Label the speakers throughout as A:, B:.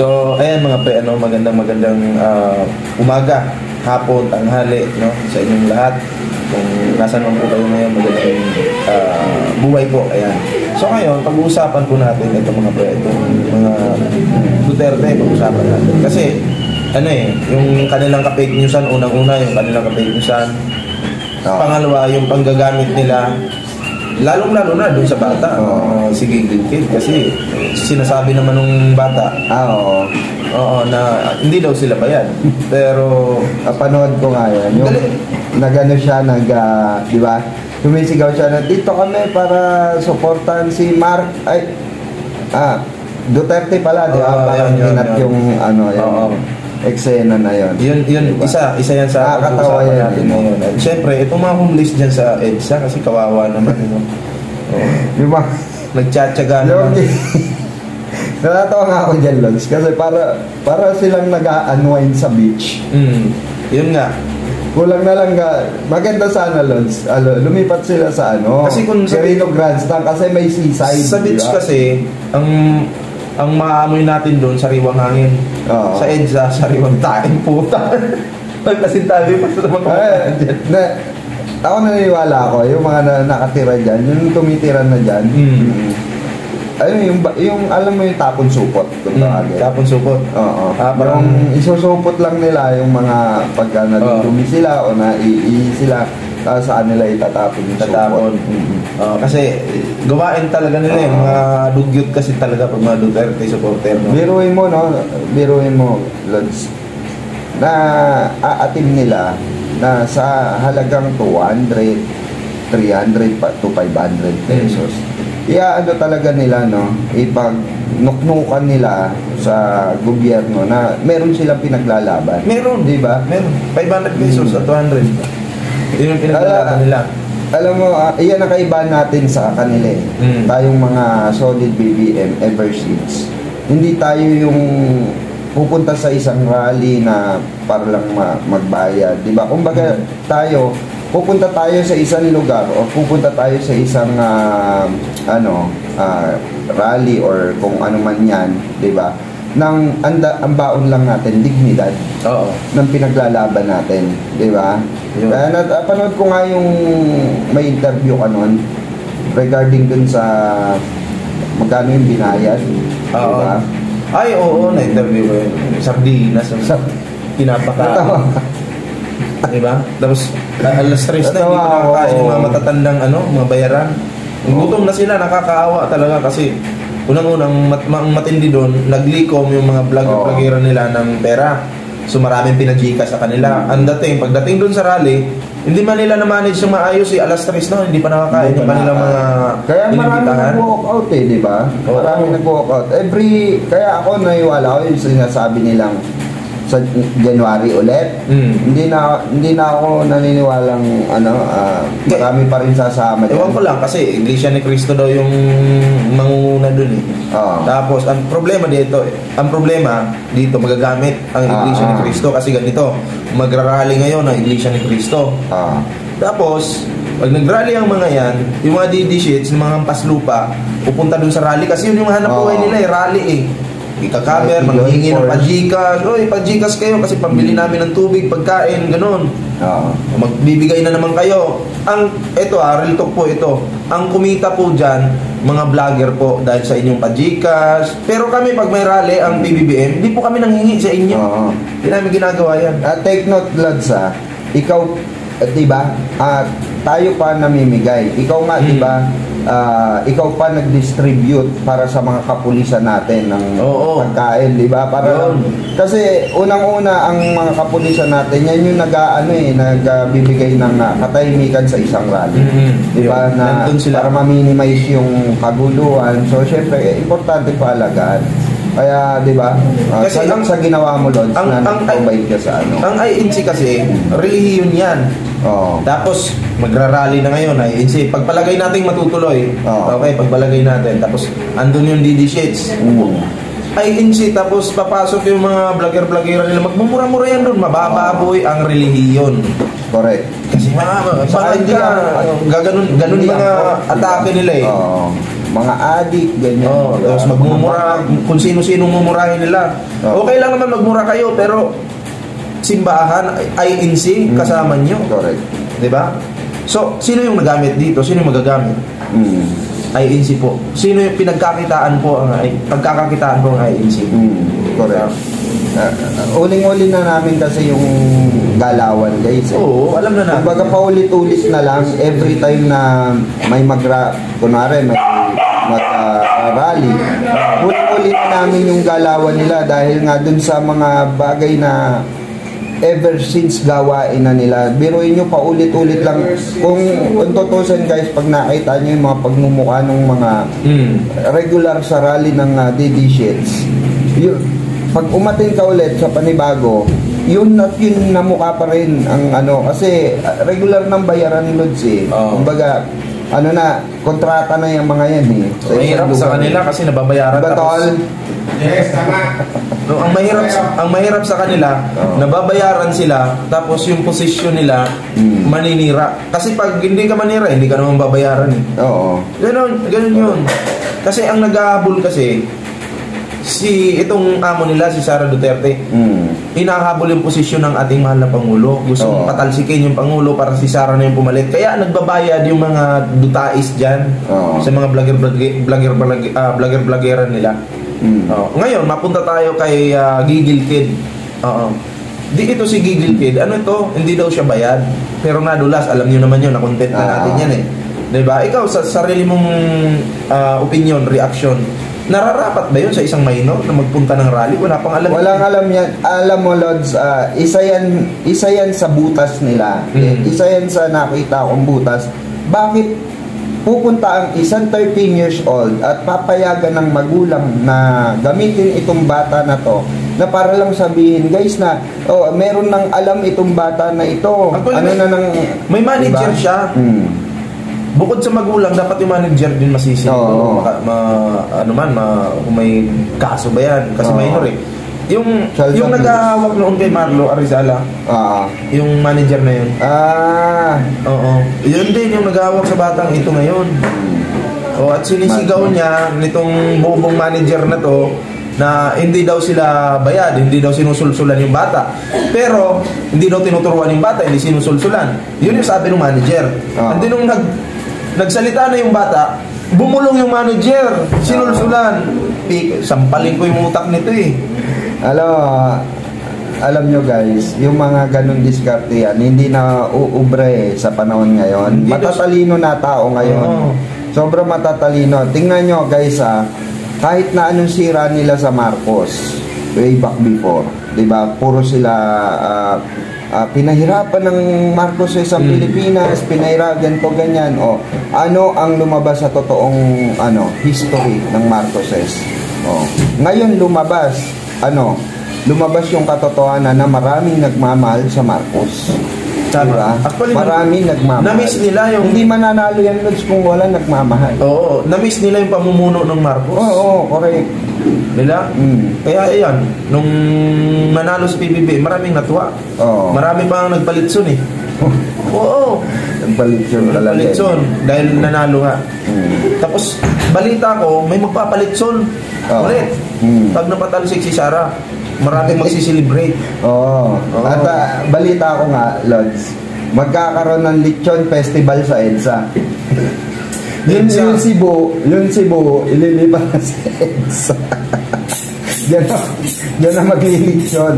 A: So, ayan mga pre, magandang umaga, hapon, tanghali, no, sa inyong lahat. Kung nasan man po kayo ngayon, magandang buhay po, ayan. So ngayon, pag-uusapan po natin ito mga pre, itong mga Duterte, pag-uusapan natin. Kasi, yung kanilang ka-fake newsan, unang-una yung kanilang ka-fake newsan. Pangalawa, yung panggagamit nila, lalong-lalo na doon sa bata, si Giggle Kid, kasi sinasabi naman ng bata, oo, na hindi daw sila bayad. Pero
B: panood ko nga yan, yung nagano siya, di ba? Tumisigaw siya na, dito kami para suportahan si Mark, Duterte pala, di ba? Parang hinat yung, eksena na yun.
A: Yun, diba? isa yan sa
B: katawa yan
A: natin ngayon. At syempre, itong mga homeless dyan sa EDSA, kasi kawawa naman,
B: di ba?
A: Nagtsatsaga naman.
B: Natatawa nga ako dyan, Lods, kasi para silang nag-unwind sa beach.
A: Yun nga.
B: Kulang na lang maganda sana, Lods. Lumipat sila sa
A: kasi kung
B: Sereno Grandstand kasi may seaside.
A: Sa beach diba? Kasi, ang maamoy natin doon, sariwang hangin. Sa EDSA, sariwang taing puta. Pagkasintabi pa sa mga
B: ako naniniwala ako, yung mga nakatira dyan, yung tumitira na dyan, yung alam mo yung tapon supot.
A: Tapon supot.
B: Oo. Parang isusupot lang nila yung mga pagka nalulumi sila o naiihi sila, saan nila itatapon yung supot.
A: Kasi gawain talaga nila yung mga dugyot kasi talaga pag mga Duterte supporter. No?
B: Biruin mo, Lods, na aatim nila na sa halagang 200, 300 to 500 pesos. Talaga nila, ipag-nuknukan nila sa gobyerno na meron silang pinaglalaban.
A: Meron,
B: di ba?
A: Meron. 500 pesos at 200. Yun yung pinaglalaban nila.
B: Alam mo, iyan ang kaibahan natin sa kanila. Tayong mga solid BBM ever since. Hindi tayo yung pupunta sa isang rally na para lang magbayad, di ba? Kumbaga tayo, pupunta tayo sa isang lugar o pupunta tayo sa isang rally or kung ano man yan, di ba? Ang baon lang natin, dignidad. Ng pinaglalaban natin, di ba? Kaya napanood ko nga yung may interview ka nun regarding dun sa magkano yung binayad, di ba?
A: Ay, oo, na-interview ko yun. Sardinas, pinapaka. Diba? Tapos, alas 3 na, hindi pa nakakain yung mga matatandang, mga bayaran. Gutom na sila, nakakaawa talaga kasi unang-unang matindi doon, naglikom yung mga vlogger nila ng pera. So, maraming pinagika sa kanila. Pagdating doon sa rally, hindi man nila na-manage yung maayos alas 3 na, hindi pa nakakain yung kanilang mga
B: kaya marami nag-walk out di ba? Marami nag-walk out. Kaya ako naiwala ko yung sinasabi nilang sa January ulit. Hindi na ako naniniwalang marami pa rin sasama dyan.
A: Ewan ko lang kasi Iglesia ni Cristo daw yung mangunguna dun Tapos ang problema dito magagamit ang Iglesia ni Cristo kasi ganito, magrarally ngayon ang Iglesia ni Cristo. Tapos pag nag-rally ang mga yan, yung mga DD sheets, yung mga hampas lupa, pupunta dun sa rally kasi yun yung hanap buhay nila rally Ika-cover, manghingi ng pajikas. Pajikas kayo kasi pambili namin ng tubig, pagkain, ganun. Magbibigay na naman kayo. Real talk po ito. Ang kumita po dyan, mga vlogger po dahil sa inyong pajikas. Pero kami pag may rally, ang PBBM, hindi po kami nanghingi sa inyo. Hindi namin ginagawa yan.
B: Take note, Lods, ikaw, diba, tayo pa namimigay. Ikaw nga, diba, ikaw pa nag-distribute para sa mga kapulisan natin ng pagkain, di ba? Kasi unang-una ang mga kapulisan natin, yan yung nagbibigay ng katahimikan sa isang rally. Di ba? Para ma-minimize yung kaguluhan. So, syempre, importante paalagaan. Kaya, di ba? Kasi sa ginawa mo, Lods, na provide ka sa
A: Ang INC kasi, relihiyon yan. Tapos, magrarally na ngayon, INC. Pagpalagay natin matutuloy. Okay, pagpalagay natin. Tapos, andun yung DD sheets. INC, tapos papasok yung mga vlogger nila. Magmumura-mura yan doon. Mabababoy ang relihiyon.
B: Correct.
A: Kasi ganun mga atake nila
B: mga adik, ganyan.
A: Tapos magmumura, kung sino-sino mumurahin nila. Okay lang naman magmura kayo, pero simbahan, INC, kasama nyo.
B: Correct.
A: Diba? So, sino yung nagamit dito? Sino yung magagamit? INC po. Sino yung pagkakakitaan po ang INC?
B: Correct. Uling-uli na namin kasi yung galawan, guys.
A: Oo, alam na natin.
B: Kumbaga paulit-ulit na lang every time na may kunwari may rally. Uling-ulit na namin yung galawan nila dahil nga dun sa mga bagay na ever since gawain na nila. Biruin nyo paulit-ulit lang. Kung tutusin, guys, pag nakita nyo yung mga pagmumukha ng mga regular sa rally ng DD Sheets, pag umatin ka ulit sa panibago, yun na mukha pa rin ang kasi regular ng bayaran ni Lods eh. Kumbaga, kontrata na yung mga yan eh.
A: Mahirap sa kanila kasi nababayaran.
C: Yes, tama.
A: No, ang mahirap sa kanila, nababayaran sila, tapos yung posisyon nila maninira. Kasi pag hindi ka manira, hindi ka naman babayaran eh.
B: Oo.
A: Ganun yun. Kasi ang naghahabol kasi itong amo nila, si Sara Duterte, hinahabol yung posisyon ng ating mahal na Pangulo. Gusto patalsikin yung Pangulo para si Sara na yung pumalit. Kaya nagbabayad yung mga dutais dyan sa mga vlogger-vloggeran nila. Ngayon, mapunta tayo kay Gigil Kid. Ito si Gigil Kid. Ano ito? Hindi daw siya bayad. Pero nadulas, alam niyo naman yun, na-content na natin yan eh. Diba? Ikaw, sa sarili mong opinion, reaction, nararapat ba yun sa isang minor na magpunta ng rally? Wala pang alam.
B: Walang alam yan. Alam mo, Lods, isa yan sa butas nila. Isa yan sa nakita kong butas. Bakit pupunta ang isang 13 years old at papayagan ng magulang na gamitin itong bata na to, na para lang sabihin, guys, na meron nang alam itong bata na ito.
A: Actually, may manager siya. Bukod sa magulang, dapat yung manager din masisi. Kung may kaso ba yan? Kasi minor eh. Yung naghahawak noon kay Marlo Arizala, yung manager na yun. Yun din yung naghahawak sa batang ito ngayon. At sinisigaw niya nitong bubong manager na to na hindi daw sila bayad, hindi daw sinusulsulan yung bata. Pero hindi daw tinuturuan yung bata, hindi sinusulsulan. Yun yung sabi ng manager. Hindi nung nagsalita na yung bata, bumulong yung manager, sinulsulan. Sampalin ko yung utak nito eh.
B: Alam nyo, guys, yung mga ganun diskarte yan, hindi na uubre sa panahon ngayon. Matatalino na tao ngayon. Sobrang matatalino. Tingnan nyo, guys, kahit na anong sira nila sa Marcos way back before, diba? Puro sila pinahirapan ng Marcos sa isang Pilipinas, pinahirapan ganito, ganyan. Ano ang lumabas sa totoong history ng Marcoses? Ngayon lumabas yung katotohanan na maraming nagmamahal sa Marcos. Diba?
A: Actually,
B: maraming nagmamahal.
A: Na-miss nila yung...
B: Hindi mananalo yan, Lods, kung wala nagmamahal.
A: Oo, na-miss nila yung pamumuno ng Marcos.
B: Oo, correct.
A: Nila? Kaya ayan, nung nanalo si PBB, maraming natuwa. Marami pang nagpalitson eh. Oo.
B: Nagpalitson talaga.
A: Nagpalitson, dahil nanalo nga. Tapos, balita ko, may magpapalitson. Ulit. Pag napatalsik si Sara, maraming magsiselebrate. At balita ko nga, Lods, magkakaroon ng Lechon Festival sa EDSA. Yung Cebu, ililipat na sa EDSA. Diyan na maglilitsyon.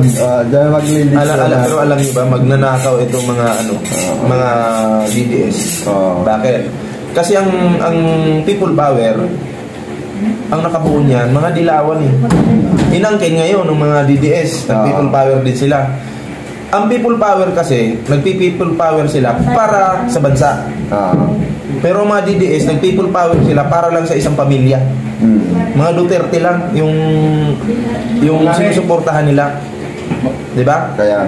A: Diyan na maglilitsyon. Pero alam niyo ba, magnanakaw itong mga mga DDS. Bakit? Kasi ang people power, ang nakabuo niyan, mga dilawan eh. Inangkin ngayon ng mga DDS, nag-people power din sila. Ang people power kasi, nagpi-people power sila para sa bansa. Pero mga DDS, nag-people power sila para lang sa isang pamilya. Mga Duterte lang yung sinusuportahan nila. Diba?
B: Kaya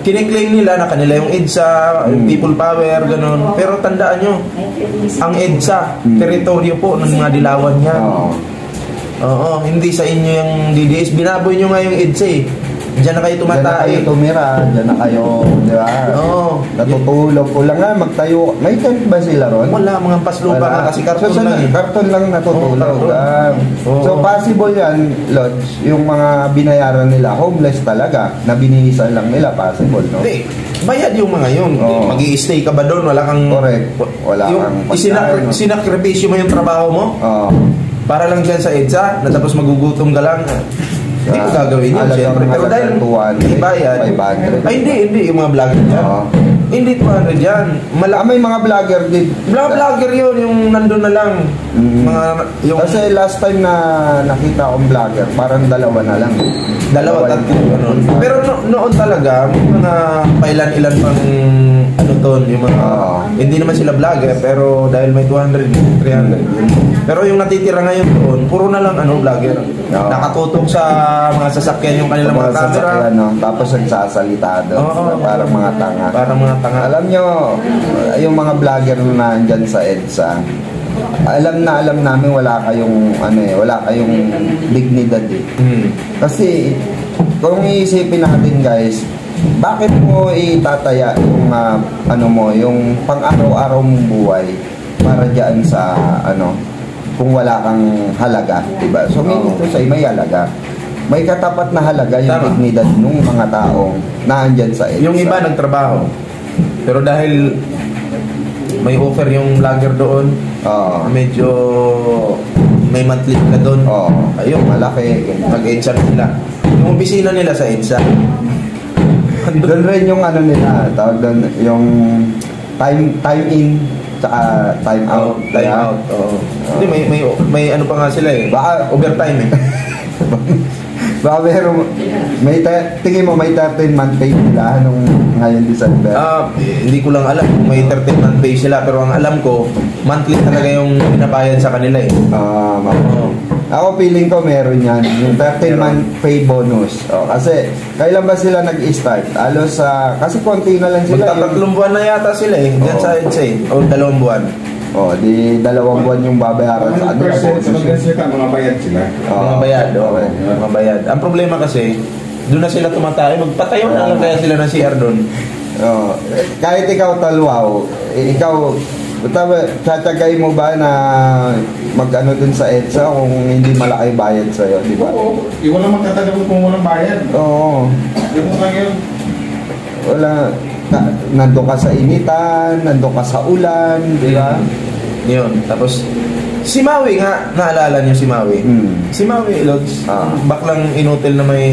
A: kiniklaim nila na kanila yung EDSA, people power, ganun. Pero tandaan nyo, ang EDSA, teritoryo po ng mga dilawan yan. Hindi sa inyo yung DDS. Binaboy nyo nga yung EDSA eh. Diyan na kayo
B: Diyan na kayo
A: tumatay.
B: tumira, diyan na kayo, di ba?
A: Oo.
B: Natutulog ko lang nga, magtayo. May tent ba sila ron?
A: Wala, mga paslupa nga kasi karton
B: so,
A: lang eh.
B: Karton lang natutulog.
A: Oo, karton. Oo.
B: So, possible yan, Lods, yung mga binayaran nila, homeless talaga, na binihisan lang nila, possible, no?
A: Hindi, bayad yung mga yun.
B: Oo.
A: Mag-i-stay ka ba doon? Wala kang...
B: Correct. Wala kang pagkain, no?
A: Sinakripisyo mo yung trabaho mo
B: Oo.
A: para lang dyan sa EDSA na tapos magugutom ka lang. Hindi ko gagawin yun,
B: Alagang
A: siyempre. Pero dahil
B: 200,
A: may bayad.
B: 500.
A: Ay, hindi. Yung mga vlogger dyan.
B: Oo.
A: Hindi 200 yan.
B: May mga vlogger din.
A: Vlogger yun, yung nandun na lang. Mga, yung
B: Kasi last time na nakita akong vlogger, parang dalawa na lang.
A: dalawa, tatlo, ganun. Pero noon talaga, mga pailan-ilan pang ano ton, yung mga, hindi naman sila vlogger, pero dahil may 200, 300. Pero yung natitira ngayon doon, puro na lang ano, vlogger. Nakatutok sa mga sasakyan yung kanilang mga camera.
B: sasakyan, no? Tapos nagsasalita doon.
A: Oo.
B: Parang mga tanga.
A: Parang mga tanga.
B: Alam nyo, yung mga vlogger na nandyan sa EDSA, alam namin wala kayong dignidad eh. Kasi kung iisipin natin guys, bakit mo itataya yung yung pang-araw-araw mong buhay para diyan sa kung wala kang halaga, diba? So meaning to say, may halaga. May katapat na halaga yung
A: Tama.
B: dignidad ng mga taong naandyan sa EDSA.
A: Yung iba nagtrabaho. Pero dahil may offer yung vlogger doon, medyo may monthly ka doon. Ayun,
B: Malaki.
A: mag-EDSA na sila. Yung opisina nila sa EDSA.
B: Doon rin yung nila, tawag doon, yung time in, tsaka time out.
A: Time out. Oo. Hindi, may ano pa nga sila eh.
B: Baka
A: Overtime eh.
B: Baka tingin mo may 13-month pay nila nung ngayon December.
A: Hindi ko lang alam kung may 13-month pay sila, pero ang alam ko, monthly talaga yung pinabayad sa kanila eh.
B: Ako feeling ko meron yan, yung 13-month pay bonus. Kasi kailan ba sila nag-start? Alos kasi konti na lang sila.
A: Magtatatlong buwan na yata sila eh. Diyan sa EDSA eh. O 2 buwan.
B: Di 2 buwan yung babayaran sa kanila.
C: Mga bayad sila.
A: Mga bayad, mga bayad. Ang problema kasi, doon na sila tumatayo. Magpatayo na lang kaya sila ng CR doon.
B: Kahit ikaw talwaw, ikaw tsatsagay mo ba na mag-ano dun sa EDSA kung hindi malaki bayad sa'yo, di ba?
C: Oo. Walang magtatagawin kung walang bayad.
B: Oo.
C: Yung mo lang yun.
B: Wala. Nandun ka sa initan, nandun ka sa ulan, di ba?
A: Yun. Tapos, si Maui nga, naalala niyo si Maui? Si Maui, Lods, baklang inutil na may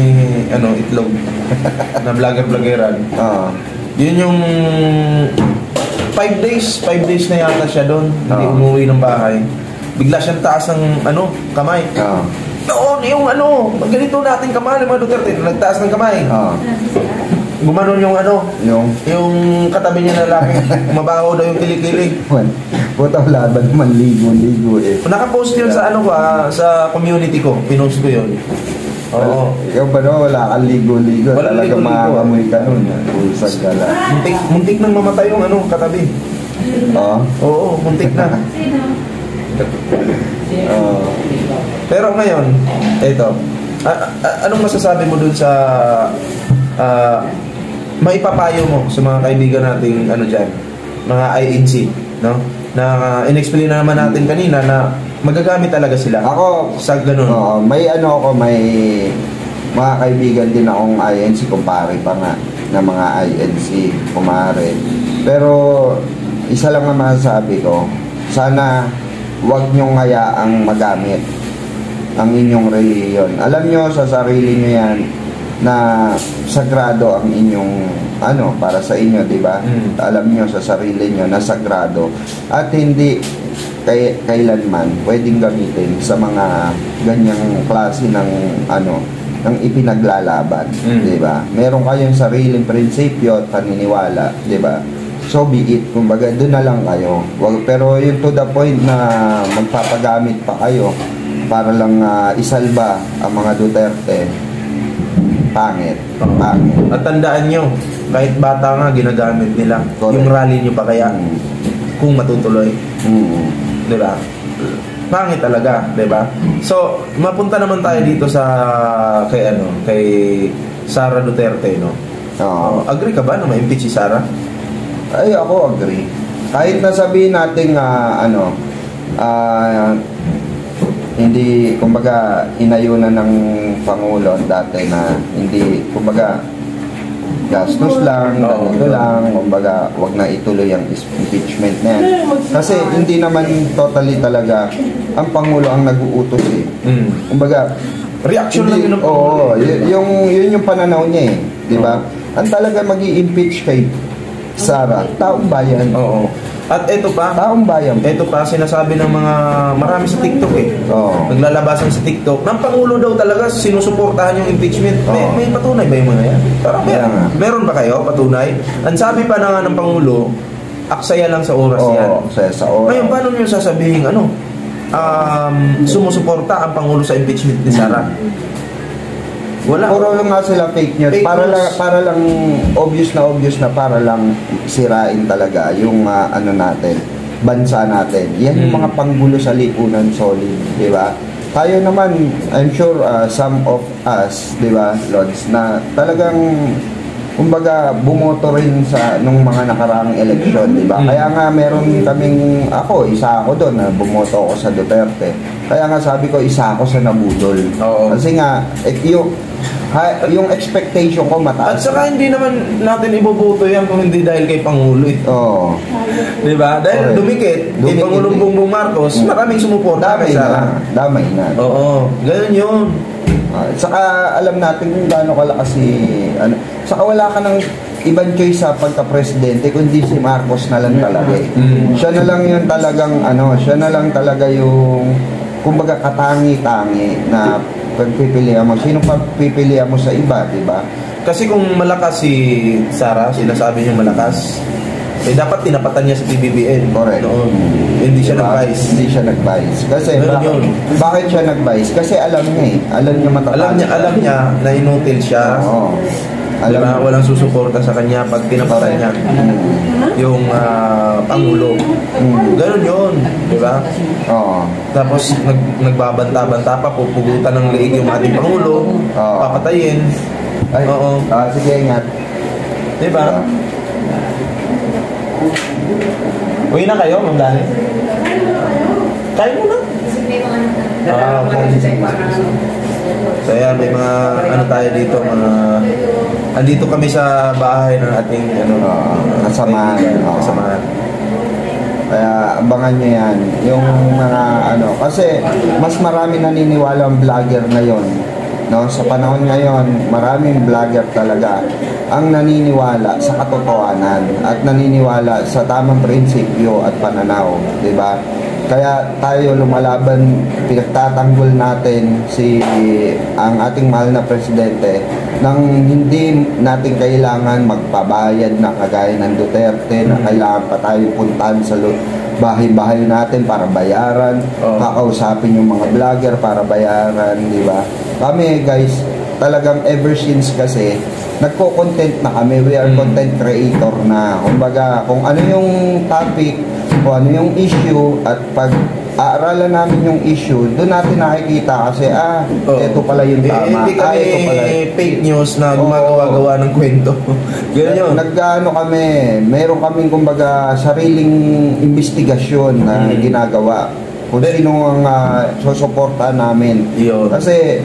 A: itlog na vlogger-vloggeran. Yun yung 5 days na yata siya doon. Hindi umuwi ng bahay. Bigla siyang taas ng kamay. Noon, yung ganito natin kamay, mga Duterte, nagtaas ng kamay. Gumanon yung yung katabi niya na lalaki. Mabaho daw yung kilikili.
B: Puta, wala ba naman ligo-ligo eh.
A: Nakapost yun sa sa community ko. Pinost ko yun. Oo.
B: Ikaw ba wala kang ligo-ligo?
A: Wala
B: Talaga
A: ligo-ligo.
B: makakamoy ka nun. Pulsag ka lang.
A: Muntik nang mamatay yung katabi. Oo, muntik na. Pero ngayon, eto. Anong masasabi mo dun sa maipapayo mo sa mga kaibigan nating dyan, mga INC, no? Na in-explain na naman natin kanina na magagamit talaga sila.
B: Ako,
A: sa ganun.
B: may may mga kaibigan din akong INC, kumpare pa nga na mga INC, kumare. Pero isa lang ang masasabi ko, sana wag nyong hayaang magamit ang inyong reliyon. Alam nyo sa sarili nyo yan na sagrado ang inyong para sa inyo, di ba? Alam nyo sa sarili nyo na sagrado at hindi kailanman pwedeng gamitin sa mga ganyang klase ng ng ipinaglalaban, di ba? Meron kayong sariling prinsipyo at paniniwala, di ba? So be it, kumbaga doon na lang kayo. Pero yung to the point na magpapagamit pa kayo para lang isalba ang mga Duterte, pangit.
A: At tandaan nyo, kahit bata nga ginagamit nila. Correct. Yung rally nyo pa kaya kung matutuloy. Diba? Pangit talaga, diba? So, mapunta naman tayo dito sa Sara Duterte, no?
B: Oo.
A: Agree ka ba na ma-impeach si Sara?
B: Ay, ako agree. Kahit nasabihin natin hindi, kumbaga, inayunan ng Pangulo dati na hindi, kumbaga, gastos lang, ganito lang, kumbaga, wag na ituloy ang impeachment na yan. Kasi hindi naman totally talaga ang Pangulo ang nag-uutos eh. Kumbaga,
A: Reaction lang yun ng
B: Oo, yun yung pananaw niya eh. Di ba? Ang talaga mag-i-impeach kay Sara, taong bayan.
A: Oo. At ito pa,
B: Taong bayan.
A: ito pa, sinasabi ng mga marami sa TikTok eh.
B: Oo.
A: Naglalabasan sa TikTok, ng Pangulo daw talaga sinusuportahan yung impeachment.
B: Oo.
A: May patunay ba yung mga yan? Parang
B: Kaya nga.
A: meron ba kayo patunay? Ang sabi pa na nga ng Pangulo, aksaya lang sa oras yan.
B: Oo, sa oras.
A: Ngayon, paano nyo sasabihin, sumusuporta ang Pangulo sa impeachment ni Sara? Wala.
B: Puro lang nga sila fake news.
A: Fake news.
B: Para lang obvious na para lang sirain talaga yung natin, bansa natin. Yan yung mga panggulo sa lipunan, solid, di ba? Tayo naman, I'm sure some of us, di ba, Lods, na talagang kumbaga bumoto rin sa nung mga nakaraang eleksyon, di ba? Kaya nga meron kaming isa ako doon na bumoto ako sa Duterte. Kaya nga sabi ko isa ako sa nabudol.
A: Oo.
B: Kasi nga yung expectation ko
A: At
B: mataas.
A: saka hindi naman natin iboboto yan kung hindi dahil kay Pangulo eh.
B: Oo.
A: Di ba? Dahil
B: Correct.
A: dumikit kay
B: Dumikit
A: Pangulong
B: eh.
A: Bongbong Marcos, maraming sumuporta kay Sara.
B: Damay na.
A: Oo, ganun yun.
B: Saka alam natin kung gaano kalakas saka wala ka ng ibang choice sa pagka-presidente kundi si Marcos na lang talaga eh. Siya na lang yung talagang siya na lang talaga yung kumbaga katangi-tangi na pagpipilian mo. Sino pagpipilian mo sa iba, di ba?
A: Kasi kung malakas si Sara, sinasabi niyo malakas, dapat tinapatan niya sa PBBM.
B: Correct.
A: Noon. Hindi siya
B: Diba?
A: nag-vice.
B: Hindi siya nag-vice. Kasi
A: Ganun yun.
B: bakit siya nag-vice? Kasi alam niya eh. Alam niya matatalo.
A: Alam niya na inutil siya.
B: Oo. Alam
A: Diba? Walang susuporta sa kanya pag tinapatan niya yung Pangulo. Ganun yun. Diba?
B: Oo.
A: Tapos nagbabanta-banta pa, pupugutan ng leeg yung ating Pangulo,
B: Oo.
A: papatayin.
B: Ay,
A: Oo.
B: Sige, ingat.
A: Diba? Uwi na kayo, Ma'am Dani? Kain mo na. Okay. So ayan, may mga tayo dito, andito kami sa bahay ng ating
B: kasamahan.
A: kasamahan.
B: Kaya abangan nyo yan. Yung mga kasi mas marami naniniwala ang vlogger ngayon. No, sa panahon ngayon, maraming vlogger talaga ang naniniwala sa katotohanan at naniniwala sa tamang prinsipyo at pananaw, 'di ba? Kaya tayo lumalaban, pinagtatanggol natin ang ating mahal na presidente nang hindi natin kailangan magpabayad na kagaya ng Duterte na kailangan pa tayo puntahan sa bahay-bahay natin para bayaran, kakausapin yung mga vlogger para bayaran, di ba? Kami guys, talagang ever since kasi nagko-content na kami, we are content creator na. Kumbaga, kung ano yung topic, kung ano yung issue, at pag aaralan namin yung issue, doon natin nakikita kasi, ito pala yung tama.
A: Hindi kami
B: Ito pala.
A: fake news na gumagawa-gawa ng kwento. Ganyan yun.
B: Kami, meron kaming kumbaga sariling investigasyon na ginagawa. Kung sino ang susuporta namin.
A: Yun.
B: Kasi,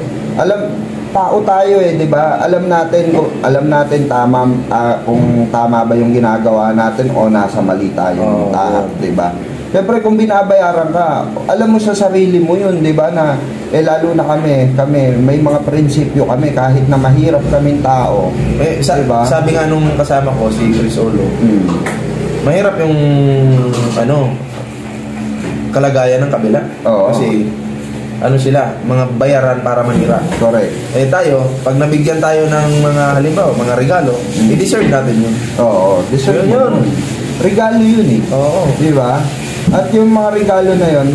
B: tao tayo eh, 'di ba? Alam natin tama kung tama ba yung ginagawa natin o nasa mali tayo, 'di ba? Siyempre kung binabayaran ka, alam mo sa sarili mo 'yun, 'di ba? Na lalo na kami may mga prinsipyo kami kahit na mahirap kaming tao. Diba?
A: Sabi nga nung kasama ko si Chris Olo, mahirap yung kalagayan ng kabila.
B: Oo.
A: Kasi sila, mga bayaran para manira.
B: Correct.
A: Tayo, pag nabigyan tayo ng mga halimbawa, mga regalo, i-deserve natin yun.
B: Oo, deserve yun. Regalo yun eh.
A: Oo.
B: Di ba? At yung mga regalo na yun,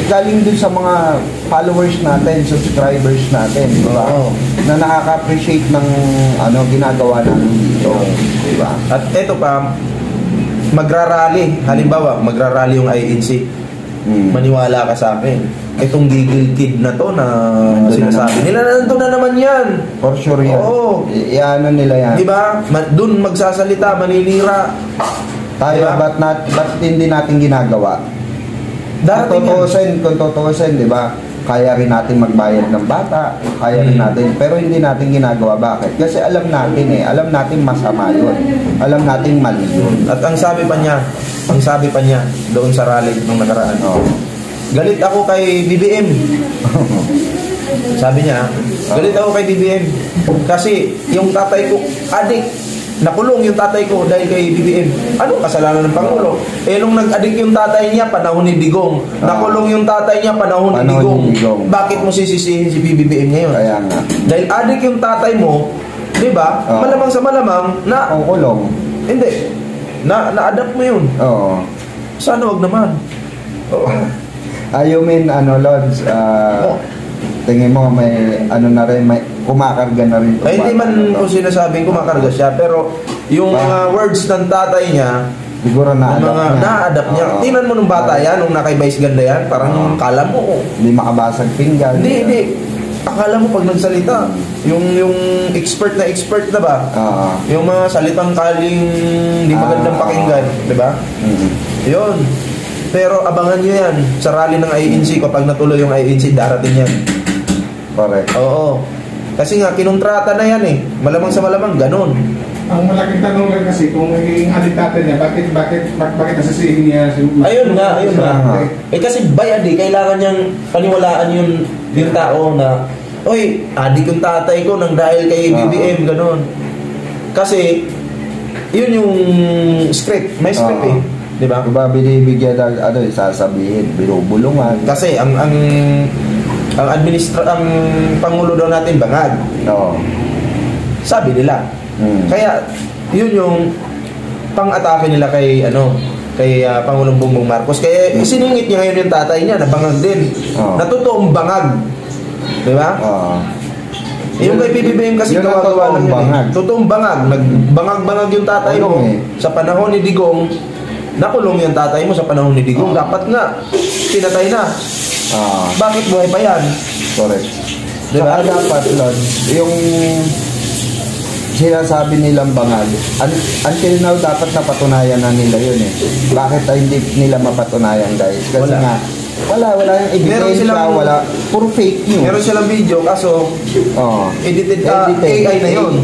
B: galing dun sa mga followers natin, subscribers natin, di ba?
A: Oo.
B: Na nakaka-appreciate ng ginagawa natin dito. Di ba?
A: At eto pa, magrarally. Halimbawa, magrarally yung INC. maniwala ka sa akin. Itong gigil kid na to na
B: Nandun
A: sinasabi
B: na
A: nila, nandun na naman yan.
B: For sure yan.
A: Oo.
B: Iano nila yan.
A: Diba? Doon magsasalita, maninira.
B: Tayo,
A: Diba?
B: ba't hindi natin ginagawa?
A: Darating yan.
B: Kung tutuusin, di ba? Kaya rin natin magbayad ng bata, kaya rin natin, pero hindi natin ginagawa. Bakit? Kasi alam natin masama yun. Alam natin mali yun.
A: At ang sabi pa niya doon sa rally nung nakaraan, galit ako kay BBM. Sabi niya, galit ako kay BBM. Kasi yung tatay ko, adik. Nakulong yung tatay ko dahil kay BBM. Anong kasalanan ng Pangulo? Nung nag-adik yung tatay niya, panahon ni Digong. Nakulong yung tatay niya, panahon ni Digong. Bakit mo sisisihin si BBM ngayon?
B: Kaya nga.
A: Dahil adik yung tatay mo, di ba? Malamang sa malamang na...
B: Ang kulong.
A: Hindi. Na-adapt mo yun.
B: Oo.
A: Sana wag naman. Oo.
B: You mean, Lods, tingin mo may, na rin, may kumakarga na rin.
A: Ay, hindi man ko sinasabing kumakarga siya, pero yung mga words ng tatay niya,
B: siguro
A: na-adapt niya. Tingnan mo nung bata yan, nung naka-vice ganda yan, parang kala mo,
B: hindi makabasag pinggan.
A: Hindi. Akala mo pag nagsalita, yung expert na ba? Yung mga salitang kaling hindi magandang pakinggan, di ba? Yun. Pero abangan nyo yan sa rally ng INC. Kapag natuloy yung INC, darating yan.
B: Correct.
A: Oo. Kasi nga, kinontrata na yan eh. Malamang sa malamang, ganun.
C: Ang malaking tanong lang kasi kung naging alitate niya, bakit nasasihin niya si...
A: Ayun nga. Kasi bayad eh. Kailangan niyang paniwalaan yung tao na, oy, adik yung tatay ko nang dahil kay BBM, ganun. Kasi, yun yung script. May script eh. Diba?
B: Diba binibigyan ng sasabihin, binubulungan.
A: Kasi ang pangulo daw natin bangag. Sabi nila. Kaya yun yung pang-atake nila kay Pangulong Bongbong Marcos. Kaya siningit niya ngayon yung tatay niya na bangag din. Na totoong bangag. Di ba? Yung kay PBBM kasi gawa lang yun eh. Totoong bangag. Nagbangag-bangag yung tatay mo sa panahon ni Digong. Nakulong yung tatay mo sa panahon ni Digong. Dapat nga pinatay na. Bakit buhay pa yan?
B: Correct.
A: Diba?
B: Saka dapat, Lord, yung sinasabi nilang bangag, until now, dapat napatunayan na nila yun eh. Bakit hindi nila mapatunayan, guys? Kasi wala yung evidence, wala. Puro fake news.
A: Meron silang video, kaso edited AI na yun.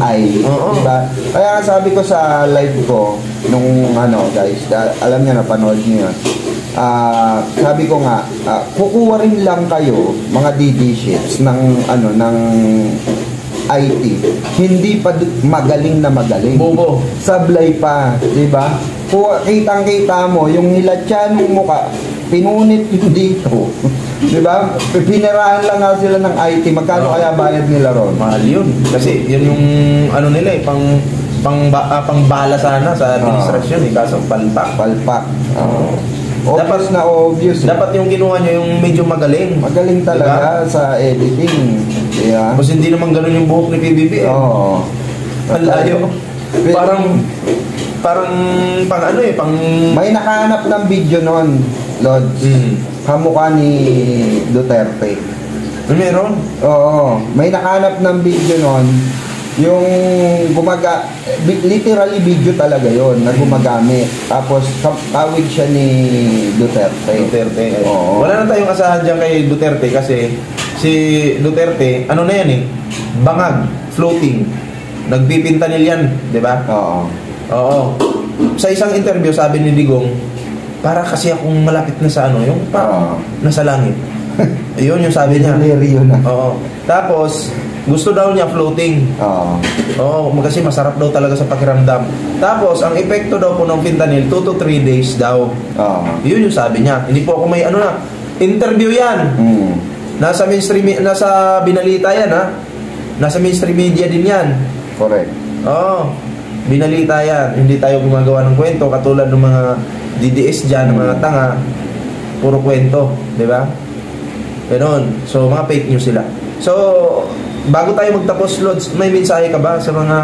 B: Diba? Kaya sabi ko sa live ko, nung guys, alam niyo, napanood niyo yun. Sabi ko nga, kukuha rin lang kayo mga DD sheets ng IT. Hindi pa magaling na magaling.
A: Bobo.
B: Sablay pa, 'di ba? Kitang-kita mo yung nilatyan ng mukha, pinunit yung dito. 'Di ba? Pinirahan lang nga sila ng IT. Magkano kaya bayad nila ron?
A: Mahal yun. Kasi yun yung nila eh, pangbala sana sa administrasyon eh, kaso palpak.
B: Obvious na obvious.
A: Dapat yung kinuha nyo yung medyo magaling.
B: Magaling talaga sa editing. Yeah.
A: Kasi hindi naman ganun yung buhok ni PBB eh. Ang layo. Parang
B: may nakahanap ng video noon, Lods. Kamukha ni Duterte.
A: Meron?
B: Oo. May nakahanap ng video noon. Yung literally video talaga yon na gumagamit. Tapos tawid siya ni Duterte.
A: Wala na tayong asahan dyan kay Duterte kasi si Duterte, na yan eh, bangag, floating. Nagpipintanil yan, di ba? Oo. Sa isang interview, sabi ni Digong, para kasi akong malapit na sa yung parang nasa langit. Yun yung sabi niya. Oo. Tapos, gusto daw niya floating. Oo, kasi masarap daw talaga sa pakiramdam. Tapos, ang epekto daw po ng fentanyl, 2 to 3 days daw. Yun yung sabi niya. Hindi po ako may interview yan. Nasa mainstream, nasa binalita yan ha. Nasa mainstream media din yan.
B: Correct.
A: Oo, binalita yan. Hindi tayo gumagawa ng kwento katulad ng mga DDS dyan, ng mga tanga. Puro kwento, di ba? Ganon. So, mga fake news sila. So, bago tayo magtapos, Lods, may mensahe ka ba sa mga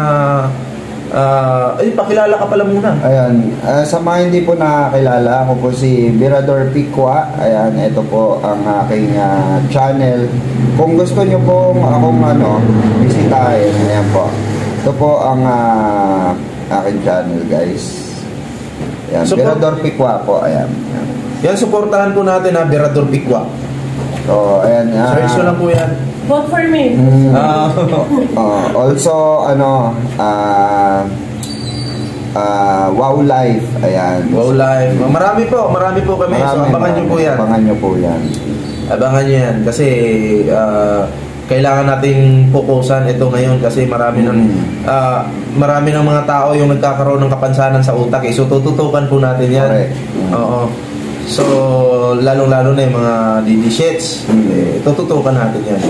A: Pakilala ka pala muna.
B: Ayan, sa mga hindi po nakakilala, ako po si Virador Picua. Ayan, ito po ang aking channel. Kung gusto nyo po akong bisitahin, ayan po. Ito po ang aking channel, guys. Ayan, Virador Picua po, ayan.
A: Yan, suportahan po natin na Virador Picua.
B: So, ayan.
A: Search lang po yan.
D: Vote for me.
B: Also, Wow Life, ayan.
A: Wow Life. Marami po kami. So, abangan nyo po yan.
B: Abangan nyo po yan.
A: Abangan nyo yan. Kasi, kailangan nating fokusan ito ngayon kasi marami ng mga tao yung nagkakaroon ng kapansanan sa utak. So, tututukan po natin yan.
B: Correct.
A: Oo. So, lalong-lalo na yung mga DD-shits. Tututukan natin yan.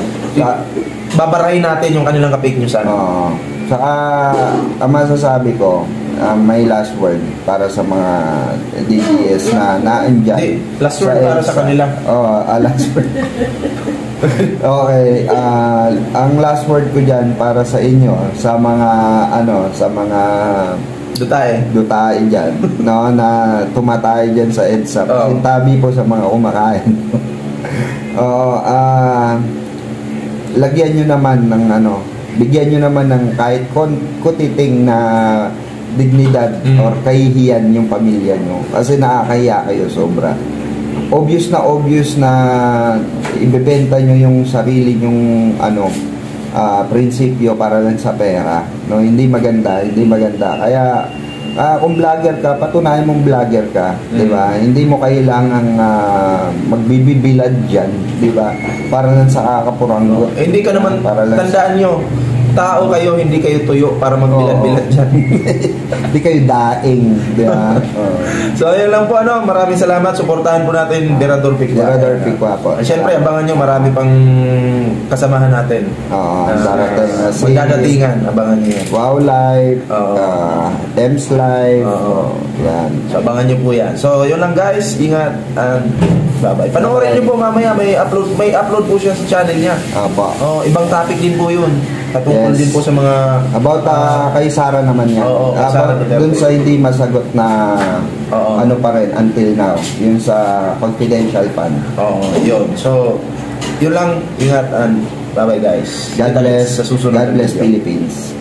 A: Babarahin natin yung kanilang ka-fake news.
B: Saka, ang masasabi ko, may last word para sa mga DDS na naandyan.
A: Last word para sa kanila.
B: Last word. Okay, ang last word ko dyan para sa inyo, sa mga dutae dyan, no, na tumatay dyan sa EDSA. Pasintabi po sa mga kumakain. Lagyan nyo naman ng bigyan nyo naman ng kahit kutiting na dignidad or kahihiyan yung pamilya nyo. Kasi nakakahiya kayo sobra. Obvious na ibebenta nyo yung sarili nyong prinsipyo para lang sa pera, no? Hindi maganda. Kaya kung vlogger ka, patunayan mong vlogger ka, di ba? Hindi mo kailangang magbibibilad diyan, di ba? Para lang sa kakapuranggot.
A: Hindi ka naman, tandaan nyo, tao kayo, hindi kayo tuyo para magbilad-bilad dyan.
B: Hindi kayo daing, di ba?
A: So, ayun lang po, maraming salamat. Suportahan po natin Virador Picua.
B: Virador Picua po.
A: Siyempre, abangan nyo, marami pang kasamahan natin. Magdadatingan, abangan nyo yan.
B: Wow Life, Dems Life, yan.
A: So, abangan nyo po yan. So, yun lang guys, ingat, and bye-bye. Panoorin nyo po mamaya, may upload po siya sa channel niya. Ibang topic din po yun. Patungkol din po sa mga
B: about kay Sara naman yan. Dun sa hindi masagot na pa rin until now, yun sa confidential fund.
A: Yun. So, yun lang, ingat and bye-bye guys.
B: God bless
A: sa susunod.
B: God bless Philippines.